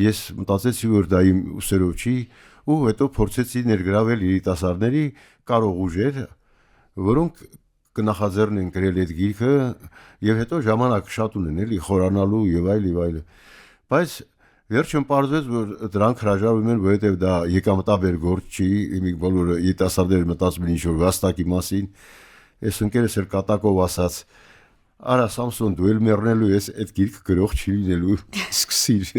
ես մտածեցի, որ դա իմ ուսերով չի, ու հետո փորձեցի ներգրավել երիտասարդների կարող ուժեր, որոնք կնախաձեռնեն գրել այդ գիրքը եւ հետո ժամանակ շատ ունեն էլի խորանալու եւ այլ։ Բայց վերջում պարզվեց, որ դրանք հրաժարվում են, որովհետեւ դա եկամտաբեր գործ չի, իմիք բոլորը երիտասարդները մտածում են ինչ-որ վաստակի մասին։ Ես ընկերս էր կատակով ասաց. «Արա Սամսոն, դու էլ մեռնելու ես, այդ գիրքը գրող չի լինելու, սկսիր»։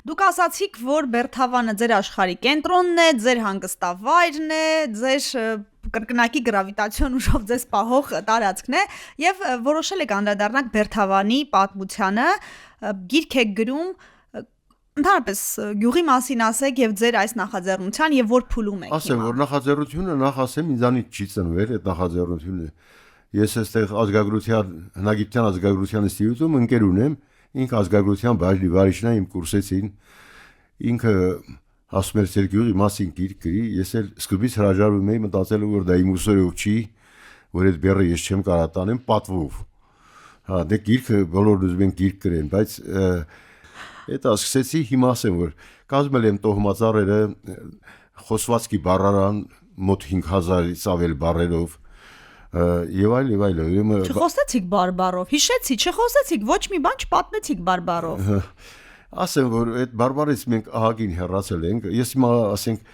Դուք ասացիք, որ Բերթավանը ձեր աշխարհի կենտրոնն է, ձեր հանգստավայրն է, ձեր կրկնակի գրավիտացիոն ուժով ձեզ պահող տարածքն է, եւ որոշել եք անդրադառնալ Բերթավանի պատմությանը, գիրք եք գրում, ընդհանրապես գյուղի մասին ասեք եւ ձեր այս նախաձեռնության եւ որ փուլում եք։ Ասեմ, որ նախաձեռնությունը նախ ասեմ ինձանից չի ծնվել այդ նախաձեռնությունը։ Ես այստեղ ազգագրության հնագիտության ազգագրության ինստիտուտում ընկեր ունեմ, ինքը ազգագրության բաժնի վարիչն է, իմ կուրսեցին, ինքը ասում էր Սերգյուղի մասին գիրք գրի, ես էլ սկզբից հրաժարվում էի մտածելով, որ դա իմ ուսերով չի, որ այդ բեռը ես չեմ կարող տանեմ պատվով։ Հա, դե գիրքը բոլորն ուզում են գիրք գրեն, բայց հետո սկսեցի հիմա ասեմ, որ կազմել եմ տոհմածառերը խոսվածքի բառարան մոտ 5000-ից ավել բառերով եւ այլ։ Չխոսեցիք բարբառով, հիշեցի, չխոսեցիք, ոչ մի բան չպատնեցիք բարբառով։ Ասեմ, որ այդ բարբառից մենք ահագին հեռացել ենք։ Ես հիմա ասենք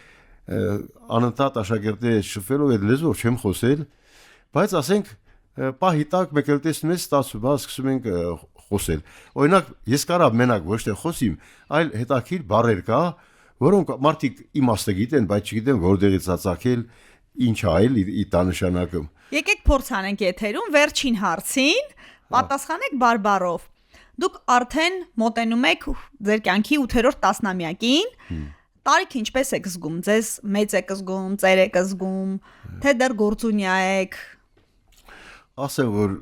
անընդհատ աշակերտների շփվելով այդ լեզվով չեմ խոսել, բայց ասենք պահի տակ մեկ էլ տեսնում ես ստացվում, սկսում ենք խոսել։ Օրինակ, ես կարա մենակ ոչ թե խոսիմ, այլ հետաքրքիր բառեր կա, որոնք մարդիկ իմաստը գիտեն, բայց չգիտեն որտեղից ածակել, ինչ այլ իտանշանակը։ Եկեք փորձ անենք եթերում վերջին հարցին, պատասխանեք բարբառով։ Դուք արդեն մոտենում եք ձեր կյանքի 8-րդ տասնամյակին, տարիքը ինչպես եք զգում, ձեզ մեծ եք զգում, ծեր եք զգում, թե դեռ գործունյա եք։ Ասեմ, որ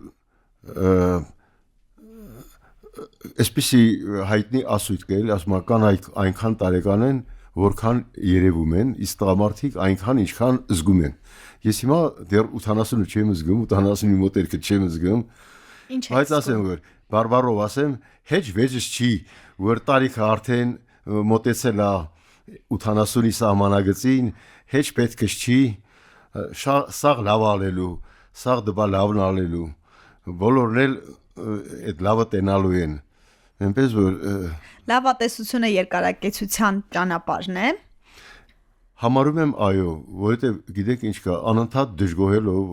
այսպիսի հայտնի ասույթ կա, ասում են այնքան տարեկան են, որքան երևում են, իսկ տղամարդիկ այնքան ինչքան զգում են։ Ես հիմա դեռ 80 չեմ զգում, 80-ի մոտերքը չեմ զգում։ Բայց ասեմ, որ բարբառով ասեմ, հեչ վեճս չի, որ տարիքը արդեն մոտեցել է 80-ի սահմանագծին, հեչ պետքս չի, սաղ լավ ալելու, սաղ դպա լավն ալելու, բոլորն էլ այդ լավը տենալու են։ Այնպես որ լավատեսությունը երկարակեցության ճանապարհն է։ Համարում եմ այո, որովհետև գիտեք ինչ կա, անընդհատ դժգոհելով,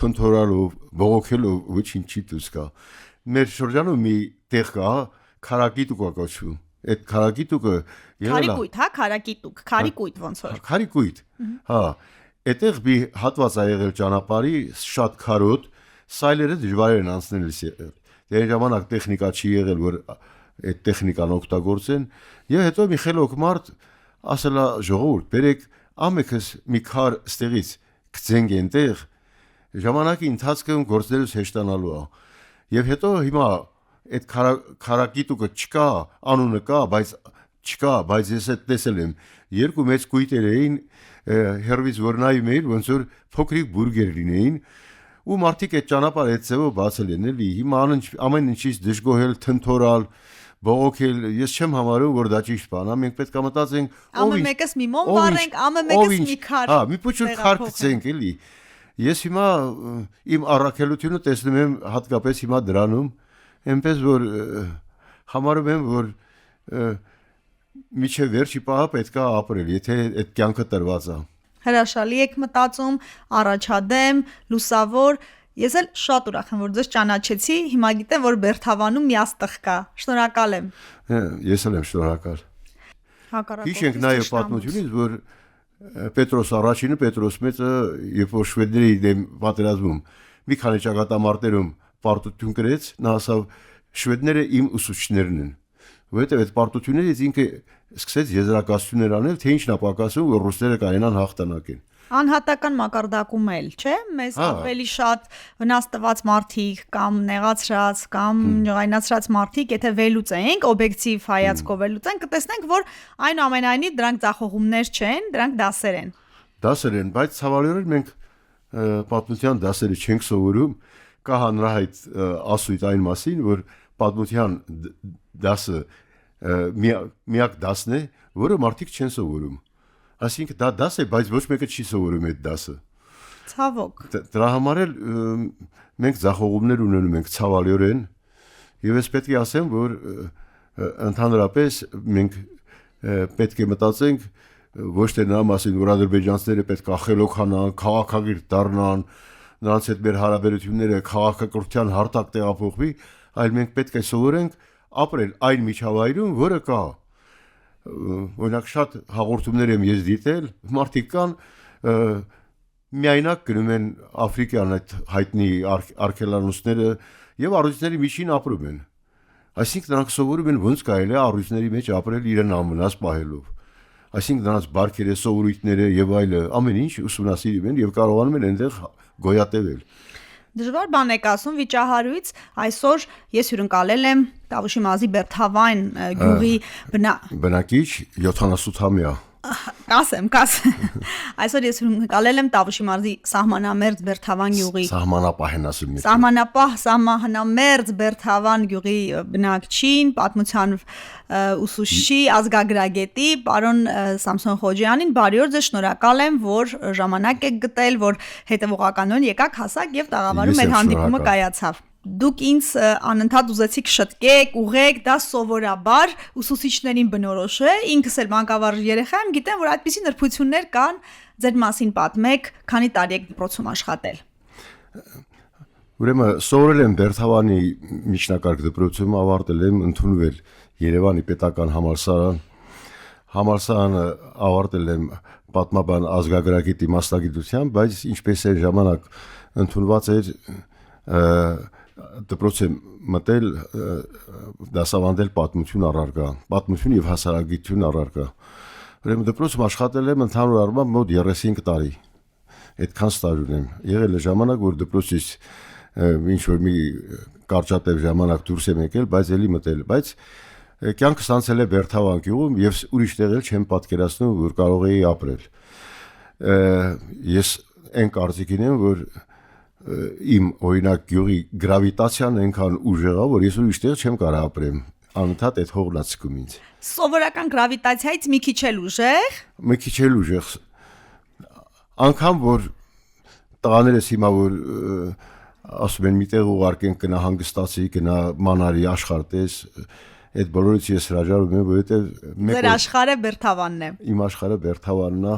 թնթորալով, բողոքելով ոչինչ չի դուրս գա։ Մեր շրջանում մի տեղ կա, քարակիտուկ կոչվում։ Այդ քարակիտուկը քարիկույտ, հա, քարակիտուկ, քարիկույտ ոնց որ։ Քարիկույտ։ Հա, այդտեղ մի հատված ա եղել ճանապարհի, շատ քարոտ, սայլերը դժվար են անցնելիս եղել։ Դե ժամանակ տեխնիկա չի եղել, որ այդ տեխնիկան օգտագործեն, եւ հետո մի խելոք մարդ ասելա ժողովուրդ, բերեք ամեքս մի քար ստեղից գցենք այնտեղ, ժամանակի ընթացքում գործելուց հեշտանալու է։ Եվ հետո հիմա այդ քարակիտուկը չկա, անունը կա, բայց ես այդ տեսել եմ, երկու մեծ կույտեր էին հերվից որ նայում էին, ոնց որ փոքրիկ բուրգեր լինեին, ու մարդիկ այդ ճանապարհը այդ ծևով բացել են, էլի հիմա ամեն ինչից դժգոհել, թնթորալ, բողոքել, ես չեմ համարում, որ դա ճիշտ բան է, մենք պետք է մտածենք, ամը մեկս մի մոմ վառենք, ամը մեկս մի քար։ Հա, մի փոքր քար գցենք, էլի։ Ես հիմա իմ առաքելությունը տեսնում եմ հատկապես հիմա դրանում, այնպես որ համարում եմ, որ միջև վերջի պահը պետք է ապրել, եթե այդ կյանքը տրված է։ Հրաշալի եք մտածում, առաջադեմ, լուսավոր։ Ես էլ շատ ուրախ եմ, որ ձեզ ճանաչեցի, հիմա գիտեմ, որ Բերթավանում մի աստղ կա։ Շնորհակալ եմ։ Ես էլ եմ շնորհակալ։ Հիշենք նաև պատմությունից, որ Պետրոս առաջինը, Պետրոս մեծը, երբ որ շվեդների դեմ պատերազմում մի քանի ճակատամարտերում պարտություն կրեց, նա ասավ շվեդները իմ ուսուցիչներն են։ Որովհետև այդ պարտություններից ինքը սկսեց եզրակացություններ անել, թե ինչն է պակասում, որ ռուսները կարենան հաղթանակեն։ Անհատական մակարդակում էլ, չէ՞, մեզ ավելի շատ վնասված մարդիկ կամ նեղացրած կամ ջղայնացրած մարդիկ, եթե վերլուծենք, օբյեկտիվ հայացքով վերլուծենք, կտեսնենք, որ այնուամենայնիվ դրանք ձախողումներ չեն, դրանք դասեր են։ Դասեր են, բայց ցավալիորեն մենք պատմության դասերը չենք սովորում, կա հանրահայտ ասույթ այն մասին, որ պատմության դասը միակ դասն է, որը մարդիկ չեն սովորում։ Այսինքն դա դաս է, բայց ոչ մեկը չի սովորում այդ դասը։ Ցավոք։ Դրա համար էլ մենք ձախողումներ ունենում ենք ցավալիորեն, եւ ես պետք է ասեմ, որ ընդհանրապես մենք պետք է մտածենք ոչ թե նրա մասին, որ ադրբեջանցիները պետք է խելոքանան, քաղաքագիր դառնան, նրանց հետ մեր հարաբերությունները քաղաքակրթության հարթակ տեղափոխվի, այլ մենք պետք է սովորենք ապրել այն միջավայրում, որը կա։ Օրինակ շատ հաղորդումներ եմ ես դիտել, մարդիկ կան միայնակ գնում են Աֆրիկյան այդ հայտնի արքելանոցները եւ առյուծների միջին ապրում են։ Այսինքն նրանք սովորում են ոնց կարելի է առյուծների մեջ ապրել իրեն անվնաս պահելով։ Այսինքն նրանց բարքերը, սովորույթները եւ այլը ամեն ինչ ուսումնասիրում են եւ կարողանում են այնտեղ գոյատևել։ Դժվար բան եք ասում վիճահարույց, այսօր ես հյուրընկալել եմ Տավուշի մարզի Բերթավայն գյուղի բնակիչ 78-ամյա։ Կասեմ։ Այսօր ես հյուրընկալել եմ Տավուշի մարզի սահմանամերձ Բերթավան գյուղի Սահմանապահ ասում եմ։ Սահմանամերձ Բերթավան գյուղի բնակչին, պատմության ուսուցչի, ազգագրագետի պարոն Սամսոն Խոջյանին, բարի օր, ձեզ շնորհակալ եմ, որ ժամանակ եք գտել, որ հետևողականորեն եկաք, հասաք եւ տաղավարում մեր հանդիպումը կայացավ։ Դուք ինձ անընդհատ ուզեցիք շտկեք, ուղեք, դա սովորաբար ուսուցիչներին բնորոշ է, ինքս էլ մանկավարժ երեխա եմ, գիտեմ, որ այդպիսի նրբություններ կան, ձեր մասին պատմեք, քանի տարի եք դպրոցում աշխատել։ Ուրեմն սովորել եմ Բերթավանի միջնակարգ դպրոցում, ավարտել եմ, ընդունվել Երևանի պետական համալսարան։ Համալսարանը ավարտել եմ պատմաբան ազգագրագետի մասնագիտությամբ, բայց ինչպես է ժամանակ ընդունված էր դպրոց եմ մտել դասավանդել պատմություն առարկա, պատմություն եւ հասարակություն առարկա։ Ուրեմն դպրոցում աշխատել եմ ընդհանուր առմամբ մոտ 35 տարի։ Այդքան ստաժ ունեմ։ Եղել է ժամանակ, որ դպրոցից ինչ որ մի կարճատև ժամանակ դուրս եմ եկել, բայց էլի մտել, բայց կյանքս անցել է Բերթավան գյուղում եւ ուրիշ տեղ էլ չեմ պատկերացնում, որ կարող էի ապրել։ Ես այն կարծիքին եմ, որ իմ օրինակ գյուղի գրավիտացիան այնքան ուժեղ է, որ ես ուրիշ տեղ չեմ կարող ապրեմ։ Անընդհատ այդ հողն է ցկում ինձ։ Սովորական գրավիտացիայից մի քիչ էլ ուժեղ։ Մի քիչ էլ ուժեղ։ Անկամ որ տղաներս հիմա որ ասում են միտեղ ուղարկեն գնա հանգստացի, գնա մանարի աշխարհտես, այդ բոլորից ես հրաժարվում եմ, որովհետև Ձեր աշխարհը Բերթավանն է։ Իմ աշխարհը Բերթավանն է,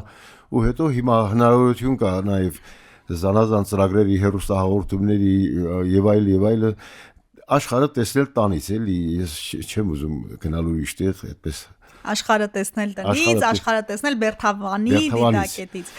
ու հետո հիմա հնարավորություն կա նաև զանազան ծրագրերի, հեռուստահաղորդումների եւ այլը աշխարհը տեսնել տանից էլի, ես չեմ ուզում գնալ ուրիշ տեղ այդպես աշխարհը տեսնել տնից, աշխարհը տեսնել Բերթավանի դիտակետից։